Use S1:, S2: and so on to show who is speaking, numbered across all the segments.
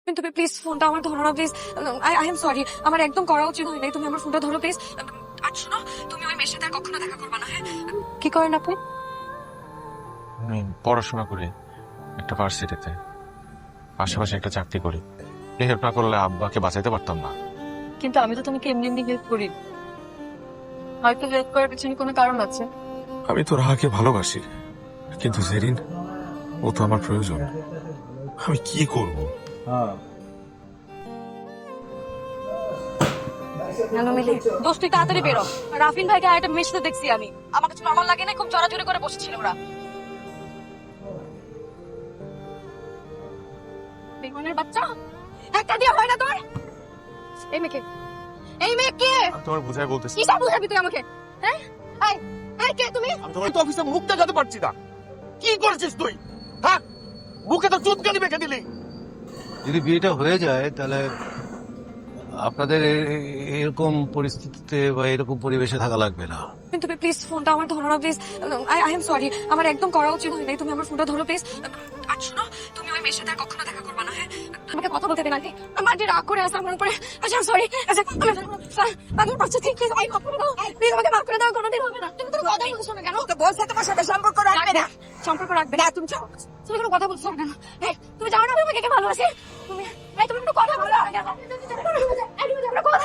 S1: তুমি প্লিজ ফোনটা আমার ধরো না প্লিজ। আই এম সরি, আমার একদম করা উচিত হয় নাই। তুমি আমার ফোনটা ধরো প্লিজ। আর শোনো, তুমি ওই মেয়ের সাথে আর কখনো দেখা করবে না, হ্যাঁ? কি করেন আপনি?
S2: আমি পড়াশোনা করি একটা ভার্সিটিতে, পাশাপাশি একটা চাকরি করি। এই হেল্প না করলে আব্বাকে বাঁচাইতে পারতাম না।
S1: কিন্তু আমি তো তোমাকে এমনি এমনি হেল্প করি, হয়তো হেল্প করার পিছনে কোনো কারণ আছে।
S2: আমি তো রাহাকে ভালোবাসি, কিন্তু জেরিন, ও তো আমার প্রয়োজন। আমি কি করব?
S1: হ্যালো মিলি, দোস্ত তুই তাড়াতাড়ি বেরো। রাফিন ভাইকে আর একটা মেয়ের সাথে দেখছি আমি। আমার কাছে নরমাল লাগে না, খুব জড়াজড়ি করে বসেছিল ওরা। বেগুনের বাচ্চা, একটা দিয়ে হয় না তোর? এই মেয়েকে, এই মেয়েকে
S2: তোমার বুঝাই বলতেছি।
S1: কি সব বুঝাবি তুই আমাকে? হ্যাঁ, এই এই কে তুমি?
S3: আমি তোমার তো অফিসে মুখ দেখাতে পারছি না। কি করেছিস তুই? হ্যাঁ, মুখে তো চুনকানি মেখে দিলি।
S4: যদি বিয়েটা হয়ে যায় তাহলে আপনাদের এরকম পরিস্থিতিতে বা এরকম পরিবেশে থাকা লাগবে না।
S1: তুমি প্লিজ ফোনটা আমার ধরো না প্লিজ। আই এম সরি, আমার একদম করা উচিত হয় নাই। তুমি আমার ফোনটা ধরো প্লিজ। আর শোনো, তুমি ওই মেয়ের সাথে আর কখনো দেখা করবে না, হ্যাঁ? তোমাকে কথা বলতে দেন আগে। আমার যে রাগ করে আসে আমার উপরে। আচ্ছা সরি, আচ্ছা আমি পারছি ঠিক, প্লিজ আমাকে মাফ করে দাও। প্লিজ আমাকে মাফ করে দাও, কোনোদিন হবে না। তুমি তো কথা বলছো না কেন? তো বলছে তোমার সাথে সম্পর্ক রাখবে না। সম্পর্ক রাখবে না তুমি? তুমি কোনো কথা বলছো না কেন? এই তুমি জানো না আমি আমাকে কে ভালোবাসি? তুমি তুমি একটু কথা বলো না কেন? আমরা কথা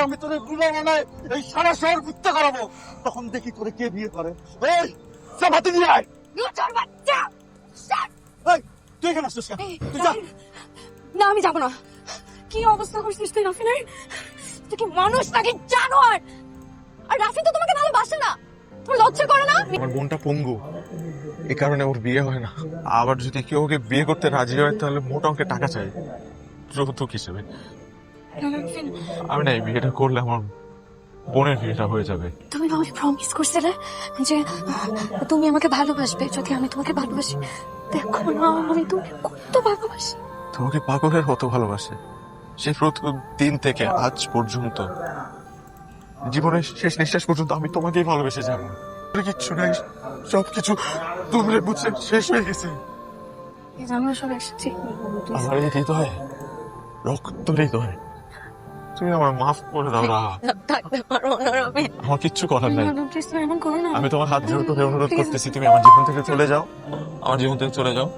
S3: আমি তোর গুলো বানাই এই সারা শহর ঘুরতে করাবো, তখন দেখি তোরে কে বিয়ে করে। এই সবাতে দিয়ে আয়।
S1: বাচ্চা,
S3: এই তুই এখানে আসছিস কেন? তুই যা।
S1: না আমি যাবো না। কি অবস্থা করছিস তুই রাফিনের? তুই কি মানুষ নাকি জানোয়ার? আর রাফিন তো তোমাকে ভালোবাসে না, তোর লজ্জা করে না?
S2: আমার বোনটা পঙ্গু, এই কারণে ওর বিয়ে হয় না। আবার যদি কেউ ওকে বিয়ে করতে রাজি হয় তাহলে মোটা অঙ্কের টাকা চাই যৌতুক হিসেবে।
S1: রাফিন,
S2: আমি না এই বিয়েটা করলে আমার বোনের বিয়েটা হয়ে যাবে।
S1: তুমি না আমাকে প্রমিস করছিলে যে তুমি আমাকে ভালোবাসবে যদি আমি তোমাকে ভালোবাসি। দেখো না আমি তোমাকে কত ভালোবাসি।
S2: তোমাকে পাগলের মতো ভালোবাসে, সেই প্রথম দিন থেকে আজ পর্যন্ত, জীবনের শেষ নিঃশ্বাস পর্যন্ত আমি তোমাকেই ভালোবেসে যাবো। কিচ্ছু নাই, সবকিছু তুমলে বুঝে শেষ হয়ে গেছে।
S1: আমরা সব এসেছি।
S2: আমার এই হৃদয়, রক্ত হৃদয়, তুমি আমার মাফ করে দাও রাহা।
S1: থাকতে পারবো না রবি।
S2: আমার কিচ্ছু করার নাই।
S1: এমন করো না।
S2: আমি তোমার হাত জোর করে অনুরোধ করতেছি, তুমি আমার জীবন থেকে চলে যাও, আমার জীবন থেকে চলে যাও।